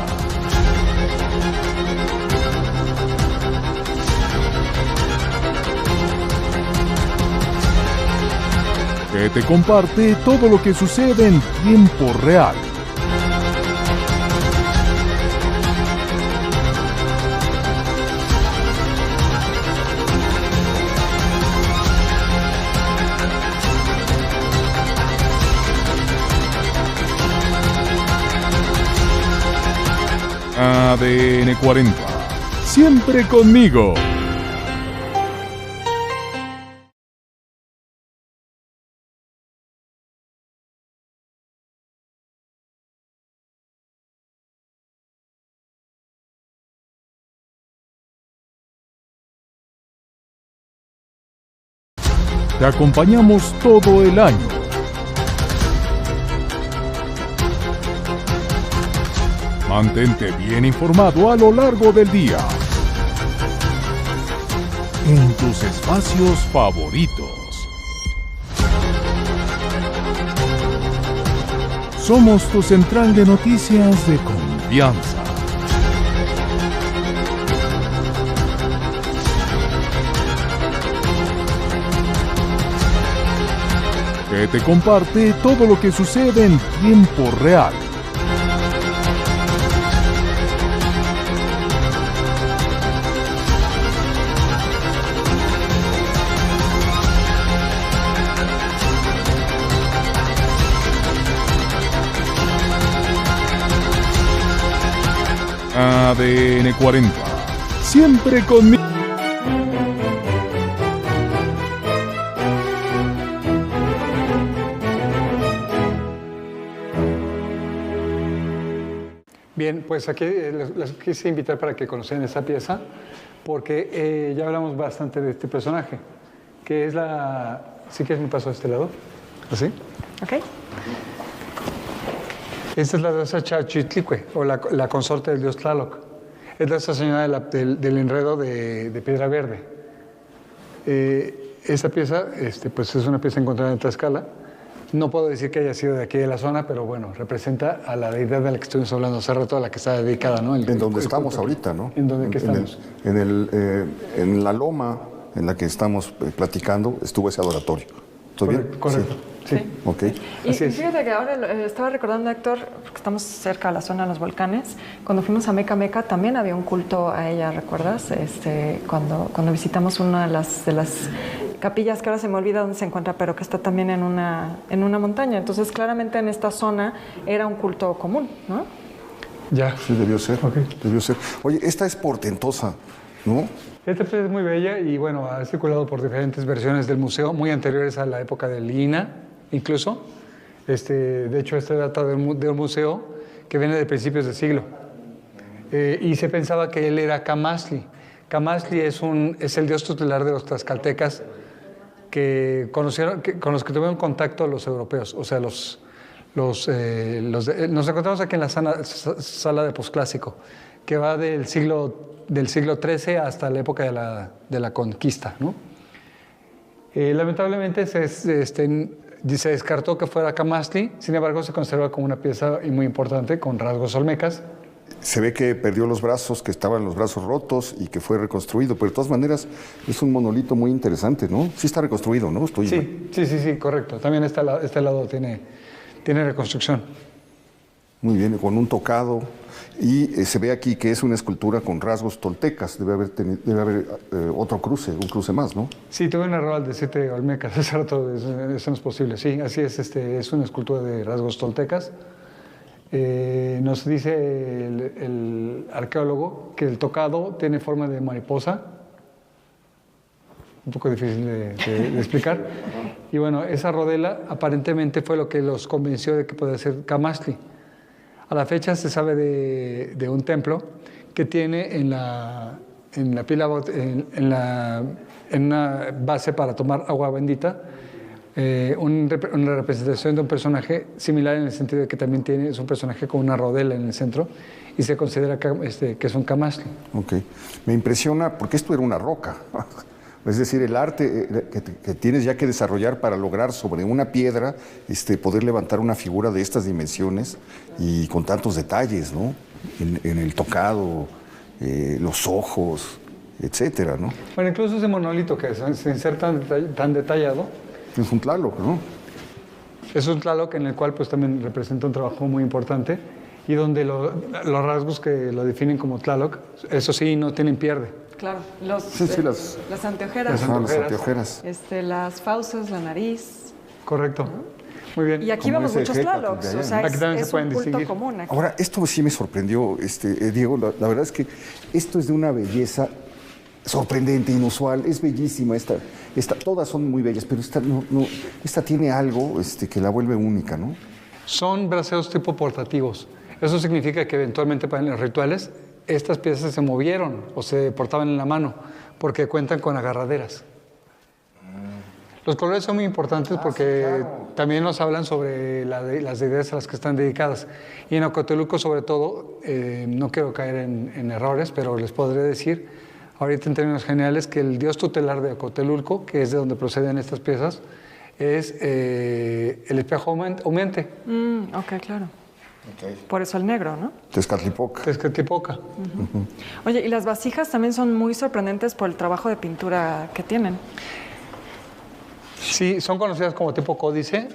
Que te comparte todo lo que sucede en tiempo real. ADN 40. Siempre conmigo. Te acompañamos todo el año. Mantente bien informado a lo largo del día. En tus espacios favoritos. Somos tu central de noticias de confianza. Que te comparte todo lo que sucede en tiempo real. ADN 40. Siempre conmigo. Bien, pues aquí les quise invitar para que conocieran esta pieza, porque ya hablamos bastante de este personaje, que es la... ¿Sí quieres me paso a este lado? ¿Así? Ok. Esta es la diosa Xalchitlicue, o la consorte del dios Tlaloc. Es la señora del enredo de piedra verde. Esta pieza pues es una pieza encontrada en Tlaxcala. No puedo decir que haya sido de aquí de la zona, pero bueno, representa a la deidad de la que estuvimos hablando hace rato, a la que está dedicada, ¿no? En donde estamos ahorita, ¿no? ¿En dónde estamos? En la loma en la que estamos platicando estuvo ese adoratorio. ¿Todo bien? Correcto. Sí. Ok. Y fíjate que ahora estaba recordando, Héctor, porque estamos cerca de la zona de los volcanes, cuando fuimos a Meca Meca también había un culto a ella, ¿recuerdas? Cuando visitamos una de las capillas, que ahora se me olvida dónde se encuentra, pero que está también en una montaña. Entonces, claramente en esta zona era un culto común, ¿no? Ya. Sí, debió ser. Okay. Debió ser. Oye, esta es portentosa, ¿no? Esta pieza es muy bella y bueno, ha circulado por diferentes versiones del museo, muy anteriores a la época del INA, incluso. De hecho, esta data de un museo que viene de principios del siglo. Y se pensaba que él era Camastli. Camastli es el dios tutelar de los tlaxcaltecas con los que tuvieron contacto los europeos. O sea, nos encontramos aquí en la sala de posclásico, que va del siglo XIII hasta la época de la conquista, ¿no? Lamentablemente se descartó que fuera Camastli, sin embargo se conserva como una pieza muy importante con rasgos olmecas. Se ve que perdió los brazos, que estaban los brazos rotos y que fue reconstruido, pero de todas maneras es un monolito muy interesante, ¿no? Sí está reconstruido, ¿no? Sí, correcto. También este lado tiene reconstrucción. Muy bien, con un tocado. Y se ve aquí que es una escultura con rasgos toltecas. Debe haber otro cruce, un cruce más, ¿no? Sí, tuve un error al decirte olmecas, eso no es posible. Sí, así es, es una escultura de rasgos toltecas. Nos dice el arqueólogo que el tocado tiene forma de mariposa, un poco difícil de explicar. Y bueno, esa rodela aparentemente fue lo que los convenció de que podía ser Camastli. A la fecha se sabe de un templo que tiene en una base para tomar agua bendita una representación de un personaje similar en el sentido de que también es un personaje con una rodela en el centro y se considera que es un Camastli. Ok. Me impresiona porque esto era una roca. Es decir, el arte que tienes ya que desarrollar para lograr sobre una piedra poder levantar una figura de estas dimensiones y con tantos detalles, ¿no? En el tocado, los ojos, etcétera, ¿no? Bueno, incluso ese monolito que se inserta tan detallado. Es un Tlaloc, ¿no? Es un Tlaloc en el cual pues también representa un trabajo muy importante y donde los rasgos que lo definen como Tlaloc, eso sí, no tienen pierde. Claro, las Las anteojeras. anteojeras. Las fauces, la nariz. Correcto. Muy bien. Y aquí Como vemos ese muchos Hécate Tlalocs, de o sea, allá. Aquí también es se pueden un culto distinguir. común aquí. Ahora, esto sí me sorprendió, Diego. La verdad es que esto es de una belleza sorprendente, inusual. Es bellísima esta. Todas son muy bellas, pero esta tiene algo que la vuelve única, ¿no? Son braseos tipo portativos. Eso significa que eventualmente para los rituales estas piezas se movieron o se portaban en la mano porque cuentan con agarraderas. Los colores son muy importantes porque sí, claro, también nos hablan sobre las deidades a las que están dedicadas. Y en Ocotelulco, sobre todo, no quiero caer en errores, pero les podré decir, ahorita en términos generales, que el dios tutelar de Ocotelulco, que es de donde proceden estas piezas, es el espejo humeante. Ok, claro. Okay. Por eso el negro, ¿no? Tezcatlipoca. Tezcatlipoca. Oye, y las vasijas también son muy sorprendentes por el trabajo de pintura que tienen. Sí, son conocidas como tipo códice.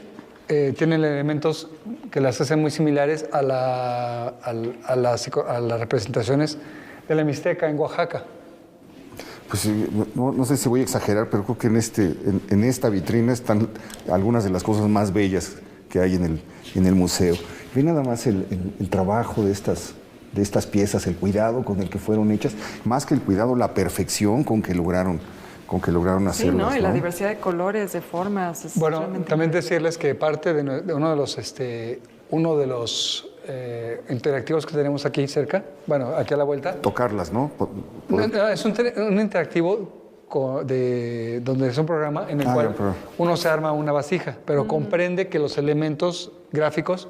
Tienen elementos que las hacen muy similares a las representaciones de la Mixteca en Oaxaca. Pues no sé si voy a exagerar, pero creo que en esta vitrina están algunas de las cosas más bellas que hay en el museo. Ve nada más el trabajo de estas piezas, el cuidado con el que fueron hechas, más que el cuidado, la perfección con que lograron hacerlas. Sí, ¿no? Y la diversidad de colores, de formas. Bueno, también decirles que parte de uno de los interactivos que tenemos aquí cerca, bueno, aquí a la vuelta. Tocarlas, ¿no? No, es un interactivo donde es un programa en el cual uno se arma una vasija, pero comprende que los elementos gráficos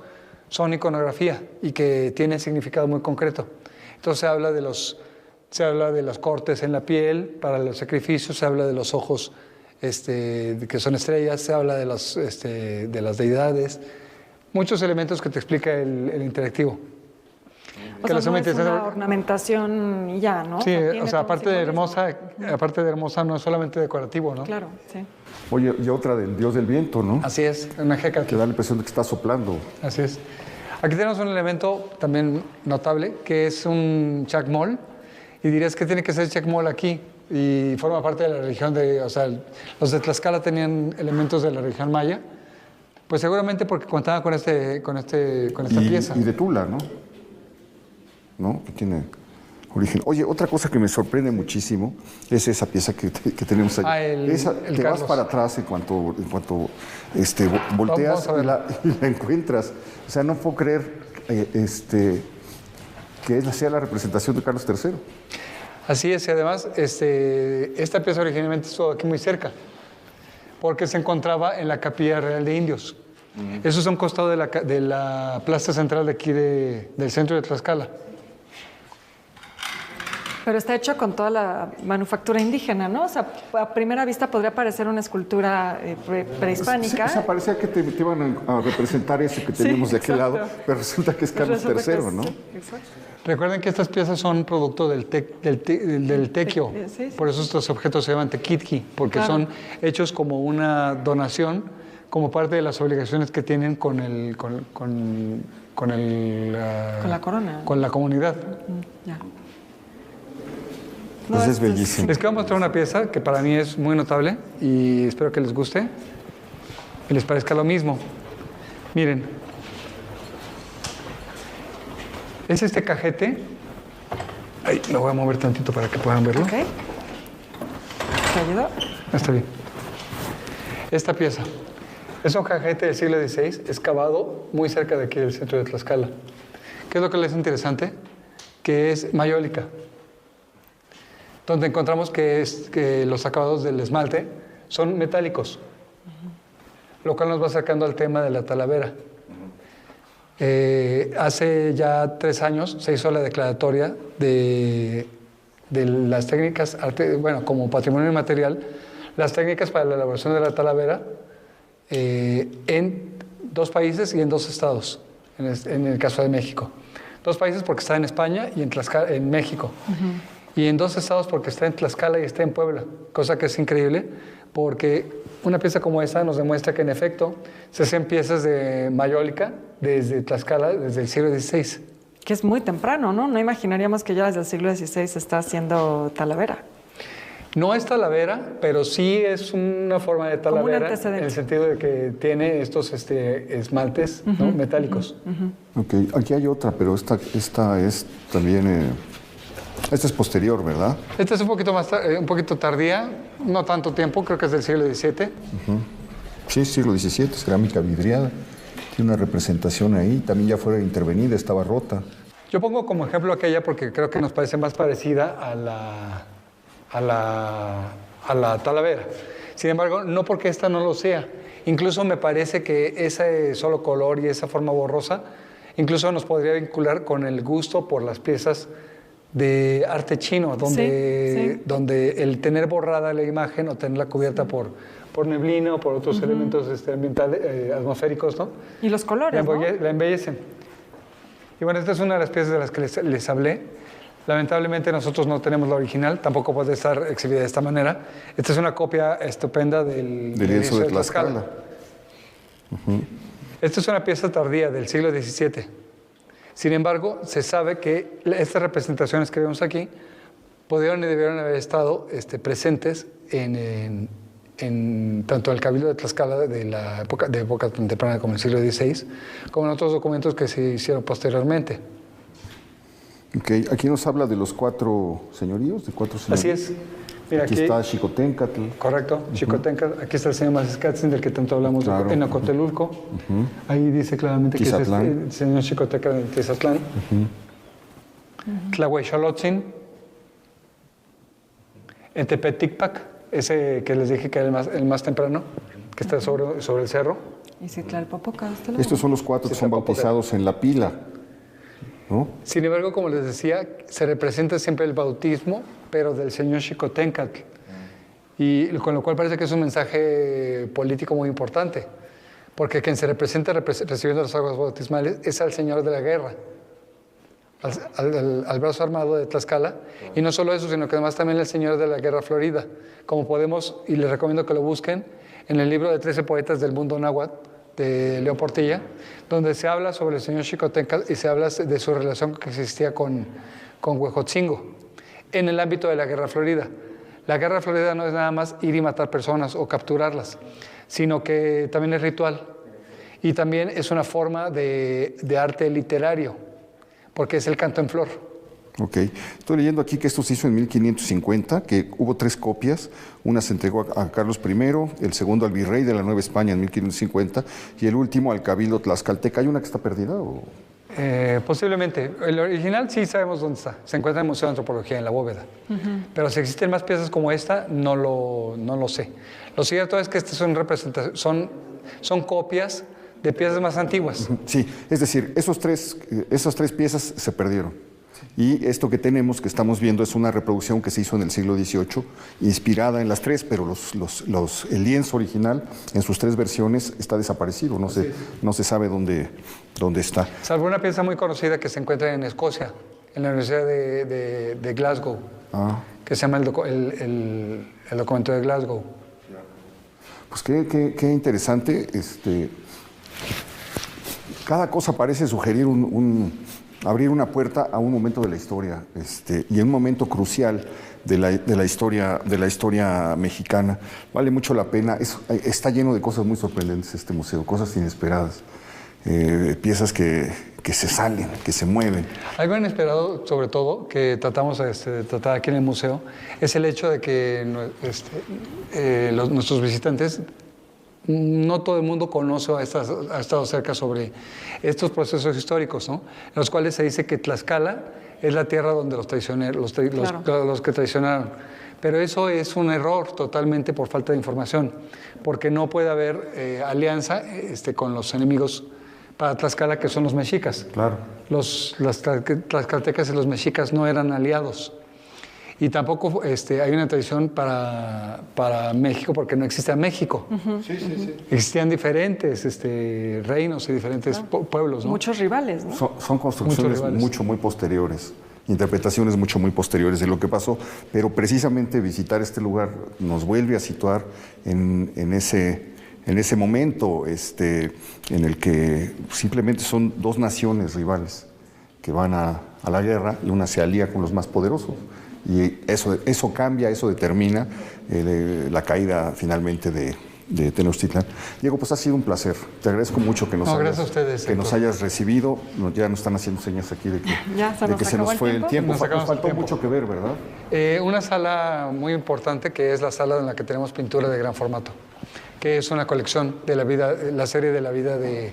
son iconografía y que tienen significado muy concreto. Entonces se habla de los cortes en la piel para los sacrificios, se habla de los ojos que son estrellas, se habla de las deidades, muchos elementos que te explica el interactivo. O sea, no es una ornamentación y ya, ¿no? Sí, o sea, aparte de hermosa, no es solamente decorativo, ¿no? Claro, sí. Oye, y otra del dios del viento, ¿no? Así es, una Hécate. Que da la impresión de que está soplando. Así es. Aquí tenemos un elemento también notable, que es un chacmol, y dirías que tiene que ser chacmol aquí, y forma parte de la religión o sea, los de Tlaxcala tenían elementos de la religión maya, pues seguramente porque contaban con esta pieza. Y de Tula, ¿no? ¿No? Que tiene origen. Oye, otra cosa que me sorprende muchísimo es esa pieza que tenemos ahí. Te vas para atrás en cuanto volteas y la encuentras. O sea, no puedo creer que sea la representación de Carlos III. Así es, y además esta pieza originalmente estuvo aquí muy cerca, porque se encontraba en la Capilla Real de Indios. Eso es a un costado de la plaza central de aquí del centro de Tlaxcala. Pero está hecho con toda la manufactura indígena, ¿no? O sea, a primera vista podría parecer una escultura prehispánica. Sí, o sea, parecía que te iban a representar eso que tenemos de aquel lado, pero resulta que es Carlos III, ¿no? Sí, exacto. Recuerden que estas piezas son producto del tequio, por eso estos objetos se llaman tequitqui, porque son hechos como una donación, como parte de las obligaciones que tienen con la corona. Con la comunidad. Ya. Pues es bellísimo. Les quiero mostrar una pieza que para mí es muy notable y espero que les guste y les parezca lo mismo. Miren, es este cajete. Ahí, lo voy a mover tantito para que puedan verlo. Ok. ¿Te ayudo? Está bien. Esta pieza es un cajete del siglo XVI, excavado muy cerca de aquí del centro de Tlaxcala. ¿Qué es lo que les es interesante? Que es mayólica, donde encontramos que los acabados del esmalte son metálicos, lo cual nos va acercando al tema de la talavera. Hace ya 3 años se hizo la declaratoria de las técnicas, como patrimonio inmaterial, las técnicas para la elaboración de la talavera en 2 países y en 2 estados, en el caso de México. 2 países porque está en España y en México. Y en 2 estados porque está en Tlaxcala y está en Puebla, cosa que es increíble porque una pieza como esta nos demuestra que en efecto se hacen piezas de mayólica desde Tlaxcala, desde el siglo XVI. Que es muy temprano, ¿no? No imaginaríamos que ya desde el siglo XVI se está haciendo talavera. No es talavera, pero sí es una forma de talavera en el sentido de que tiene estos esmaltes, ¿no? Metálicos. Ok, aquí hay otra, pero esta es también... Esta es posterior, ¿verdad? Esta es un poquito tardía, no tanto tiempo, creo que es del siglo XVII. Sí, siglo XVII, cerámica vidriada. Tiene una representación ahí, también ya fue intervenida, estaba rota. Yo pongo como ejemplo aquella porque creo que nos parece más parecida a la talavera. Sin embargo, no porque esta no lo sea. Incluso me parece que ese solo color y esa forma borrosa incluso nos podría vincular con el gusto por las piezas de arte chino, donde el tener borrada la imagen o tenerla cubierta por neblina o por otros elementos ambientales, atmosféricos, ¿no? Y los colores, la embellecen. Y bueno, esta es una de las piezas de las que les hablé. Lamentablemente nosotros no tenemos la original, tampoco puede estar exhibida de esta manera. Esta es una copia estupenda del lienzo de Tlaxcala. Esta es una pieza tardía del siglo XVII. Sin embargo, se sabe que estas representaciones que vemos aquí pudieron y debieron haber estado presentes en tanto el Cabildo de Tlaxcala de época tan temprana como el siglo XVI, como en otros documentos que se hicieron posteriormente. Okay. Aquí nos habla de los 4 señoríos, de 4 señoríos. Así es. Mira, aquí está Xicoténcatl. Correcto, Xicoténcatl. Aquí está el señor Mazacatzin, del que tanto hablamos, Claro. en Acotelulco. Ahí dice claramente Tizatlán. que es el señor Xicoténcatl de Tizatlán. Tlahuexolotzin. En Tepeticpac, ese que les dije que era el más temprano, que está sobre el cerro. Y Citlalpopoca, Estos son los 4 que son bautizados en la pila, ¿no? Sin embargo, como les decía, se representa siempre el bautismo, pero del señor Xicoténcatl. Y con lo cual parece que es un mensaje político muy importante, porque quien se representa recibiendo las aguas bautismales es al señor de la guerra, al brazo armado de Tlaxcala. Y no solo eso, sino que además también el señor de la guerra florida, como podemos, y les recomiendo que lo busquen, en el libro de 13 poetas del mundo náhuatl, de Leo Portilla, donde se habla sobre el señor Xicoténcatl y se habla de su relación que existía con Huejotzingo en el ámbito de la guerra florida. La guerra florida no es nada más ir y matar personas o capturarlas, sino que también es ritual y también es una forma de arte literario, porque es el canto en flor. Ok. Estoy leyendo aquí que esto se hizo en 1550, que hubo 3 copias. Una se entregó a Carlos I, el segundo al virrey de la Nueva España en 1550 y el último al cabildo tlaxcalteca. ¿Hay una que está perdida? ¿O? Posiblemente. El original sí sabemos dónde está. Se encuentra en el Museo de Antropología, en la bóveda. Pero si existen más piezas como esta, no lo sé. Lo cierto es que estas son copias de piezas más antiguas. Sí, es decir, esas 3 piezas se perdieron. Y esto que tenemos, que estamos viendo, es una reproducción que se hizo en el siglo XVIII, inspirada en las 3, pero el lienzo original, en sus 3 versiones, está desaparecido. No se sabe dónde está. Salvo una pieza muy conocida que se encuentra en Escocia, en la Universidad de Glasgow, que se llama el documento de Glasgow. Pues qué interesante. Cada cosa parece sugerir abrir una puerta a un momento de la historia, y en un momento crucial de la historia mexicana. Vale mucho la pena. Está lleno de cosas muy sorprendentes este museo, cosas inesperadas, piezas que se salen, que se mueven. Algo inesperado, sobre todo, que tratamos de tratar aquí en el museo, es el hecho de que nuestros visitantes, no todo el mundo conoce o ha estado cerca sobre estos procesos históricos, ¿no? En los cuales se dice que Tlaxcala es la tierra donde los que traicionaron. Pero eso es un error totalmente por falta de información, porque no puede haber alianza con los enemigos para Tlaxcala, que son los mexicas. Claro. Las tlaxcaltecas y los mexicas no eran aliados. Y tampoco hay una tradición para México, porque no existía México. Existían diferentes reinos y diferentes pueblos, ¿no? Muchos rivales, ¿no? Son construcciones muy posteriores, interpretaciones muy posteriores de lo que pasó, pero precisamente visitar este lugar nos vuelve a situar en ese momento en el que simplemente son 2 naciones rivales que van a la guerra y una se alía con los más poderosos. Y eso cambia, eso determina la caída finalmente de Tenochtitlán. Diego, pues ha sido un placer. Te agradezco mucho que nos hayas recibido. Ya nos están haciendo señas aquí de que se nos fue el tiempo. Nos faltó mucho que ver, ¿verdad? Una sala muy importante, que es la sala en la que tenemos pintura de gran formato, que es una colección de la serie de la vida de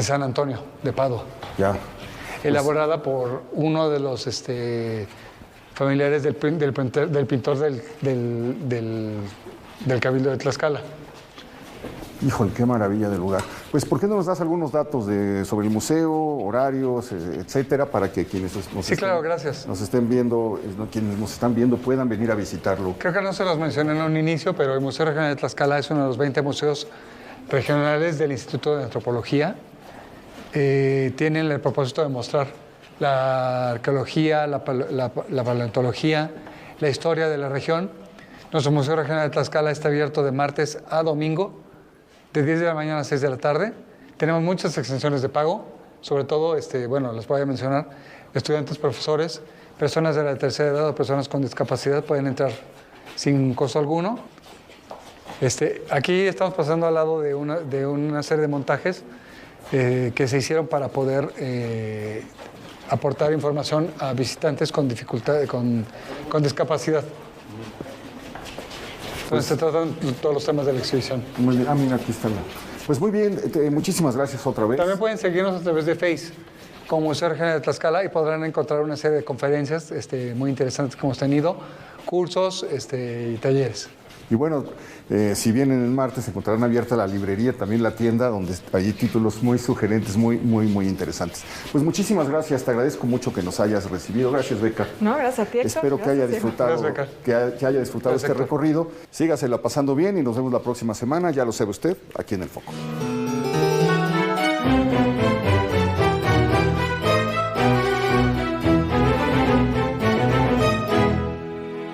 San Antonio, de Padua. Ya. Elaborada por uno de los familiares del pintor del Cabildo de Tlaxcala. Híjole, qué maravilla del lugar. Pues, ¿por qué no nos das algunos datos sobre el museo, horarios, etcétera, para que quienes nos estén viendo, quienes nos están viendo, puedan venir a visitarlo? Creo que no se los mencioné en un inicio, pero el Museo Regional de Tlaxcala es uno de los 20 museos regionales del Instituto de Antropología. Tienen el propósito de mostrar la arqueología, la paleontología, la historia de la región. Nuestro Museo Regional de Tlaxcala está abierto de martes a domingo, de 10 de la mañana a 6 de la tarde. Tenemos muchas exenciones de pago, sobre todo, les voy a mencionar, estudiantes, profesores, personas de la tercera edad o personas con discapacidad pueden entrar sin costo alguno. Aquí estamos pasando al lado de una serie de montajes que se hicieron para poder aportar información a visitantes con dificultad, con discapacidad. Donde se tratan todos los temas de la exhibición. Muy bien. Mira, aquí está. Pues muy bien, muchísimas gracias otra vez. También pueden seguirnos a través de Face como Museo Regional de Tlaxcala y podrán encontrar una serie de conferencias muy interesantes que hemos tenido, cursos y talleres. Y bueno, si vienen el martes encontrarán abierta la librería, también la tienda, donde hay títulos muy sugerentes, muy interesantes. Pues muchísimas gracias, te agradezco mucho que nos hayas recibido. Gracias, Beca. No, gracias a ti, Héctor. Espero que haya disfrutado, Gracias, que haya disfrutado este recorrido. Sígasela pasando bien y nos vemos la próxima semana, ya lo sabe usted, aquí en El Foco.